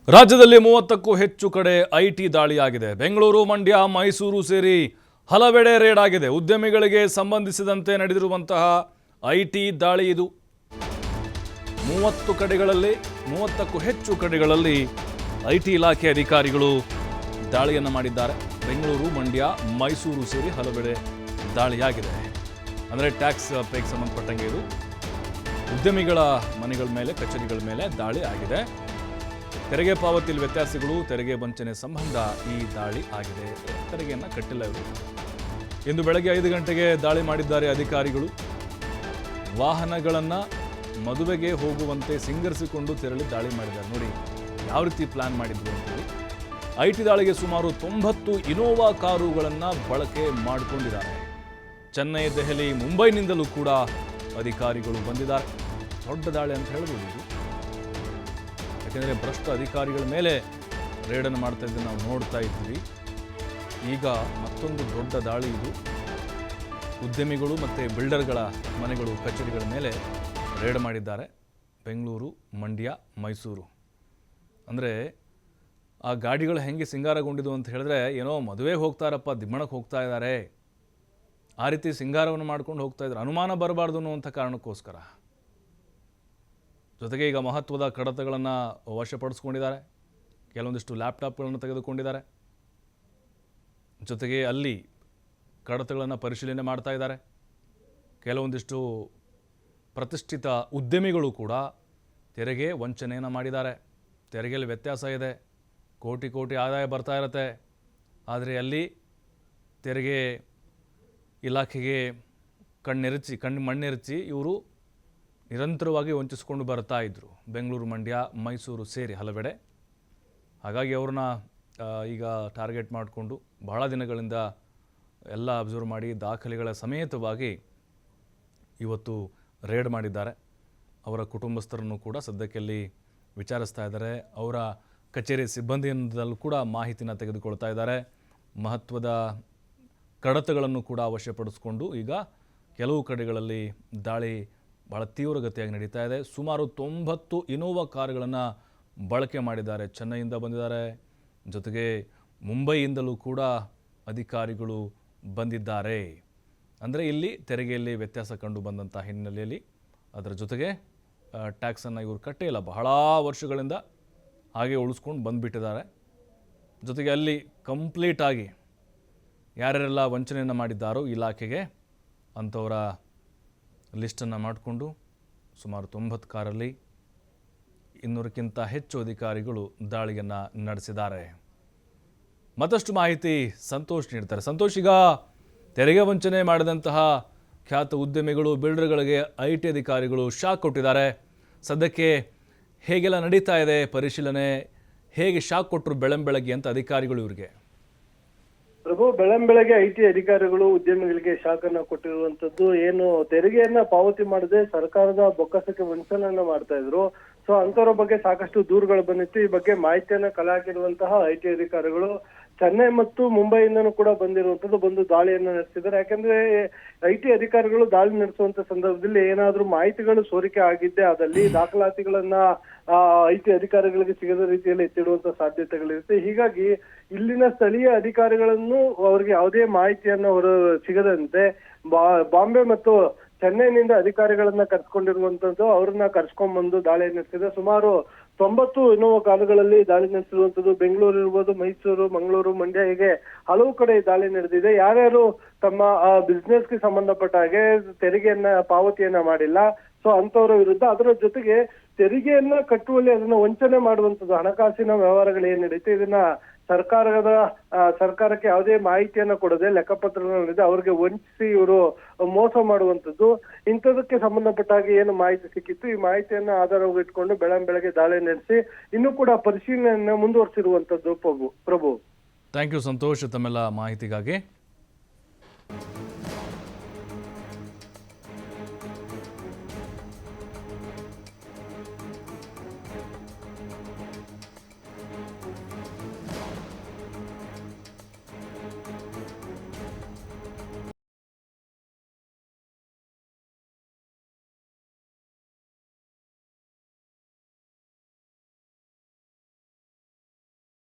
ರಾಜ್ಯದಲ್ಲಿ 30ಕ್ಕೂ ಹೆಚ್ಚು ಕಡೆ ಐಟಿ ದಾಳಿಯಾಗಿದೆ. ಬೆಂಗಳೂರು, ಮಂಡ್ಯ, ಮೈಸೂರು ಸೇರಿ ಹಲವೆಡೆ ರೇಡ್ ಆಗಿದೆ. ಉದ್ಯಮಿಗಳಿಗೆ ಸಂಬಂಧಿಸಿದಂತೆ ನಡೆದಿರುವಂತಹ ಐಟಿ ದಾಳಿ ಇದು. 30ಕ್ಕೂ ಹೆಚ್ಚು ಕಡೆಗಳಲ್ಲಿ ಐಟಿ ಇಲಾಖೆ ಅಧಿಕಾರಿಗಳು ದಾಳಿಯನ್ನು ಮಾಡಿದ್ದಾರೆ. ಬೆಂಗಳೂರು, ಮಂಡ್ಯ, ಮೈಸೂರು ಸೇರಿ ಹಲವೆಡೆ ದಾಳಿಯಾಗಿದೆ. ಅಂದರೆ ಟ್ಯಾಕ್ಸ್ ಪೇಗೆ ಸಂಬಂಧಪಟ್ಟಂಗೆ ಇದು ಉದ್ಯಮಿಗಳ ಮನೆಗಳ ಮೇಲೆ, ಕಚೇರಿಗಳ ಮೇಲೆ ದಾಳಿ ಆಗಿದೆ. ತೆರಿಗೆ ಪಾವತಿಯಲ್ಲಿ ವ್ಯತ್ಯಾಸಗಳು, ತೆರಿಗೆ ವಂಚನೆ ಸಂಬಂಧ ಈ ದಾಳಿ ಆಗಿದೆ. ತೆರಿಗೆಯನ್ನು ಕಟ್ಟಿಲ್ಲ ಇವರು. ಇಂದು ಬೆಳಗ್ಗೆ 5 ಗಂಟೆಗೆ ದಾಳಿ ಮಾಡಿದ್ದಾರೆ ಅಧಿಕಾರಿಗಳು. ವಾಹನಗಳನ್ನು ಮದುವೆಗೆ ಹೋಗುವಂತೆ ಸಿಂಗರಿಸಿಕೊಂಡು ತೆರಳಿ ದಾಳಿ ಮಾಡಿದ್ದಾರೆ. ನೋಡಿ ಯಾವ ರೀತಿ ಪ್ಲಾನ್ ಮಾಡಿದ್ರು ಅಂತೇಳಿ. ಐಟಿ ದಾಳಿಗೆ ಸುಮಾರು 90 ಇನೋವಾ ಕಾರುಗಳನ್ನು ಬಳಕೆ ಮಾಡಿಕೊಂಡಿದ್ದಾರೆ. ಚೆನ್ನೈ, ದೆಹಲಿ, ಮುಂಬೈನಿಂದಲೂ ಕೂಡ ಅಧಿಕಾರಿಗಳು ಬಂದಿದ್ದಾರೆ. ದೊಡ್ಡ ದಾಳಿ ಅಂತ ಹೇಳ್ಬೋದು ಇದು. ಯಾಕೆಂದರೆ ಭ್ರಷ್ಟ ಅಧಿಕಾರಿಗಳ ಮೇಲೆ ರೇಡನ್ನು ಮಾಡ್ತಾ ಇದ್ದನ್ನು ನಾವು ನೋಡ್ತಾ ಇದ್ವಿ. ಈಗ ಮತ್ತೊಂದು ದೊಡ್ಡ ದಾಳಿ ಇದು. ಉದ್ಯಮಿಗಳು ಮತ್ತು ಬಿಲ್ಡರ್ಗಳ ಮನೆಗಳು, ಕಚೇರಿಗಳ ಮೇಲೆ ರೇಡ್ ಮಾಡಿದ್ದಾರೆ. ಬೆಂಗಳೂರು, ಮಂಡ್ಯ, ಮೈಸೂರು. ಅಂದರೆ ಆ ಗಾಡಿಗಳು ಹೆಂಗೆ ಸಿಂಗಾರಗೊಂಡಿದ್ದು ಅಂತ ಹೇಳಿದ್ರೆ, ಏನೋ ಮದುವೆಗೆ ಹೋಗ್ತಾರಪ್ಪ, ದಿಮ್ಮಣಕ್ಕೆ ಹೋಗ್ತಾ ಇದ್ದಾರೆ, ಆ ರೀತಿ ಸಿಂಗಾರವನ್ನು ಮಾಡ್ಕೊಂಡು ಹೋಗ್ತಾ ಇದ್ದಾರೆ, ಅನುಮಾನ ಬರಬಾರ್ದು ಅನ್ನುವಂಥ ಕಾರಣಕ್ಕೋಸ್ಕರ. ಜೊತೆಗೆ ಈಗ ಮಹತ್ವದ ಕಡತಗಳನ್ನು ವಶಪಡಿಸ್ಕೊಂಡಿದ್ದಾರೆ. ಕೆಲವೊಂದಿಷ್ಟು ಲ್ಯಾಪ್ಟಾಪ್ಗಳನ್ನು ತೆಗೆದುಕೊಂಡಿದ್ದಾರೆ. ಜೊತೆಗೆ ಅಲ್ಲಿ ಕಡತಗಳನ್ನು ಪರಿಶೀಲನೆ ಮಾಡ್ತಾ ಇದ್ದಾರೆ. ಕೆಲವೊಂದಿಷ್ಟು ಪ್ರತಿಷ್ಠಿತ ಉದ್ಯಮಿಗಳು ಕೂಡ ತೆರಿಗೆ ವಂಚನೆಯನ್ನು ಮಾಡಿದ್ದಾರೆ. ತೆರಿಗೆಯಲ್ಲಿ ವ್ಯತ್ಯಾಸ ಇದೆ. ಕೋಟಿ ಕೋಟಿ ಆದಾಯ ಬರ್ತಾ ಇರುತ್ತೆ. ಆದರೆ ಅಲ್ಲಿ ತೆರಿಗೆ ಇಲಾಖೆಗೆ ಮಣ್ಣೆರಚಿ ಇವರು ನಿರಂತರವಾಗಿ ವಂಚಿಸಿಕೊಂಡು ಬರ್ತಾ ಇದ್ದರು. ಬೆಂಗಳೂರು, ಮಂಡ್ಯ, ಮೈಸೂರು ಸೇರಿ ಹಲವೆಡೆ. ಹಾಗಾಗಿ ಅವ್ರನ್ನ ಈಗ ಟಾರ್ಗೆಟ್ ಮಾಡಿಕೊಂಡು ಬಹಳ ದಿನಗಳಿಂದ ಎಲ್ಲ ಅಬ್ಸರ್ವ್ ಮಾಡಿ ದಾಖಲೆಗಳ ಸಮೇತವಾಗಿ ಇವತ್ತು ರೇಡ್ ಮಾಡಿದ್ದಾರೆ. ಅವರ ಕುಟುಂಬಸ್ಥರನ್ನು ಕೂಡ ಸದ್ಯಕ್ಕೆ ವಿಚಾರಿಸ್ತಾ ಇದ್ದಾರೆ. ಅವರ ಕಚೇರಿ ಸಿಬ್ಬಂದಿಯಿಂದಲೂ ಕೂಡ ಮಾಹಿತಿನ ತೆಗೆದುಕೊಳ್ತಾ ಇದ್ದಾರೆ. ಮಹತ್ವದ ಕಡತಗಳನ್ನು ಕೂಡ ವಶಪಡಿಸಿಕೊಂಡು ಈಗ ಕೆಲವು ಕಡೆಗಳಲ್ಲಿ ದಾಳಿ ಭಾಳ ತೀವ್ರಗತಿಯಾಗಿ ನಡೀತಾ ಇದೆ. ಸುಮಾರು 90 ಇನೋವಾ ಕಾರುಗಳನ್ನು ಬಳಕೆ ಮಾಡಿದ್ದಾರೆ. ಚೆನ್ನೈಯಿಂದ ಬಂದಿದ್ದಾರೆ. ಜೊತೆಗೆ ಮುಂಬೈಯಿಂದಲೂ ಕೂಡ ಅಧಿಕಾರಿಗಳು ಬಂದಿದ್ದಾರೆ. ಅಂದರೆ ಇಲ್ಲಿ ತೆರಿಗೆಯಲ್ಲಿ ವ್ಯತ್ಯಾಸ ಕಂಡು ಬಂದಂಥ ಹಿನ್ನೆಲೆಯಲ್ಲಿ ಅದರ ಜೊತೆಗೆ ಟ್ಯಾಕ್ಸನ್ನು ಇವರು ಕಟ್ಟೇ ಇಲ್ಲ, ಬಹಳ ವರ್ಷಗಳಿಂದ ಹಾಗೆ ಉಳಿಸ್ಕೊಂಡು ಬಂದುಬಿಟ್ಟಿದ್ದಾರೆ. ಜೊತೆಗೆ ಅಲ್ಲಿ ಕಂಪ್ಲೀಟಾಗಿ ಯಾರ್ಯಾರೆಲ್ಲ ವಂಚನೆಯನ್ನು ಮಾಡಿದ್ದಾರೋ ಇಲಾಖೆಗೆ ಅಂಥವರ ಲಿಸ್ಟನ್ನು ಮಾಡಿಕೊಂಡು ಸುಮಾರು 90 ಕಾರಲ್ಲಿ 200ಕ್ಕಿಂತ ಹೆಚ್ಚು ಅಧಿಕಾರಿಗಳು ದಾಳಿಯನ್ನು ನಡೆಸಿದ್ದಾರೆ. ಮತ್ತಷ್ಟು ಮಾಹಿತಿ ಸಂತೋಷ್ ನೀಡ್ತಾರೆ. ಸಂತೋಷ್, ಈಗ ತೆರಿಗೆ ವಂಚನೆ ಮಾಡಿದಂತಹ ಖ್ಯಾತ ಉದ್ಯಮಿಗಳು, ಬಿಲ್ಡರ್ಗಳಿಗೆ ಐಟಿ ಅಧಿಕಾರಿಗಳು ಶಾಕ್ ಕೊಟ್ಟಿದ್ದಾರೆ. ಸದ್ಯಕ್ಕೆ ಹೇಗೆಲ್ಲ ನಡೀತಾ ಇದೆ ಪರಿಶೀಲನೆ, ಹೇಗೆ ಶಾಕ್ ಕೊಟ್ಟರು ಬೆಳಗ್ಗೆ ಅಂತ ಅಧಿಕಾರಿಗಳು ಇವರಿಗೆ? ಪ್ರಭು, ಬೆಳಗ್ಗೆ ಐಟಿ ಅಧಿಕಾರಿಗಳು ಉದ್ಯಮಿಗಳಿಗೆ ಶಾಕ್ ಅನ್ನ ಕೊಟ್ಟಿರುವಂತದ್ದು. ಏನು ತೆರಿಗೆಯನ್ನ ಪಾವತಿ ಮಾಡದೆ ಸರ್ಕಾರದ ಬೊಕ್ಕಸಕ್ಕೆ ವಂಚನೆಯನ್ನ ಮಾಡ್ತಾ ಇದ್ರು. ಸೊ ಅಂತವರ ಬಗ್ಗೆ ಸಾಕಷ್ಟು ದೂರುಗಳು ಬಂದಿತ್ತು. ಈ ಬಗ್ಗೆ ಮಾಹಿತಿಯನ್ನ ಕಲೆ ಹಾಕಿರುವಂತಹ ಐಟಿ ಅಧಿಕಾರಿಗಳು ಚೆನ್ನೈ ಮತ್ತು ಮುಂಬೈಯಿಂದನೂ ಕೂಡ ಬಂದಿರುವಂತದ್ದು, ಬಂದು ದಾಳಿಯನ್ನ ನಡೆಸಿದ್ದಾರೆ. ಯಾಕಂದ್ರೆ ಐಟಿ ಅಧಿಕಾರಿಗಳು ದಾಳಿ ನಡೆಸುವಂತ ಸಂದರ್ಭದಲ್ಲಿ ಏನಾದ್ರೂ ಮಾಹಿತಿಗಳು ಸೋರಿಕೆ ಆಗಿದ್ದೆ ಆದಲ್ಲಿ ದಾಖಲಾತಿಗಳನ್ನ ಐಟಿ ಅಧಿಕಾರಿಗಳಿಗೆ ಸಿಗದ ರೀತಿಯಲ್ಲಿ ಎತ್ತಿಡುವಂತ ಸಾಧ್ಯತೆಗಳಿರುತ್ತೆ. ಹೀಗಾಗಿ ಇಲ್ಲಿನ ಸ್ಥಳೀಯ ಅಧಿಕಾರಿಗಳನ್ನು ಅವರಿಗೆ ಯಾವುದೇ ಮಾಹಿತಿಯನ್ನು ಸಿಗದಂತೆ ಬಾಂಬೆ ಮತ್ತು ಚೆನ್ನೈನಿಂದ ಅಧಿಕಾರಿಗಳನ್ನ ಕರ್ಸ್ಕೊಂಡಿರುವಂತದ್ದು, ಅವ್ರನ್ನ ಕರ್ಸ್ಕೊಂಡ್ಬಂದು ದಾಳಿ ನಡೆಸಿದೆ. ಸುಮಾರು 90 ಇನೋವಾ ಕಾರುಗಳಲ್ಲಿ ದಾಳಿ ನಡೆಸಿರುವಂತದ್ದು. ಬೆಂಗಳೂರು ಇರ್ಬೋದು, ಮೈಸೂರು, ಮಂಗಳೂರು, ಮಂಡ್ಯ, ಹೀಗೆ ಹಲವು ಕಡೆ ದಾಳಿ ನಡೆದಿದೆ. ಯಾರ್ಯಾರು ತಮ್ಮ ಬಿಸ್ನೆಸ್ಗೆ ಸಂಬಂಧಪಟ್ಟ ಹಾಗೆ ತೆರಿಗೆಯನ್ನ ಪಾವತಿಯನ್ನ ಮಾಡಿಲ್ಲ, ಸೊ ಅಂತವರ ವಿರುದ್ಧ, ಅದರ ಜೊತೆಗೆ ತೆರಿಗೆಯನ್ನ ಕಟ್ಟುವಲ್ಲಿ ಅದನ್ನ ವಂಚನೆ ಮಾಡುವಂತದ್ದು, ಹಣಕಾಸಿನ ವ್ಯವಹಾರಗಳು ಏನ್ ನಡೀತೆ ಇದನ್ನ ಸರ್ಕಾರಕ್ಕೆ ಯಾವುದೇ ಮಾಹಿತಿಯನ್ನ ಕೊಡದೆ ಲೆಕ್ಕಪತ್ರಗಳಿದೆ ಅವ್ರಿಗೆ ವಂಚಿಸಿ ಇವರು ಮೋಸ ಮಾಡುವಂತದ್ದು. ಇಂಥದಕ್ಕೆ ಸಂಬಂಧಪಟ್ಟ ಹಾಗೆ ಏನು ಮಾಹಿತಿ ಸಿಕ್ಕಿತ್ತು, ಈ ಮಾಹಿತಿಯನ್ನ ಆಧಾರವಾಗಿ ಇಟ್ಕೊಂಡು ಬೆಳಗ್ಗೆ ದಾಳಿ ನಡೆಸಿ ಇನ್ನೂ ಕೂಡ ಪರಿಶೀಲನೆಯನ್ನ ಮುಂದುವರಿಸಿರುವಂತದ್ದು. ಪ್ರಭು, ಥ್ಯಾಂಕ್ ಯು ಸಂತೋಷ್ ತಮ್ಮೆಲ್ಲ ಮಾಹಿತಿಗಾಗಿ.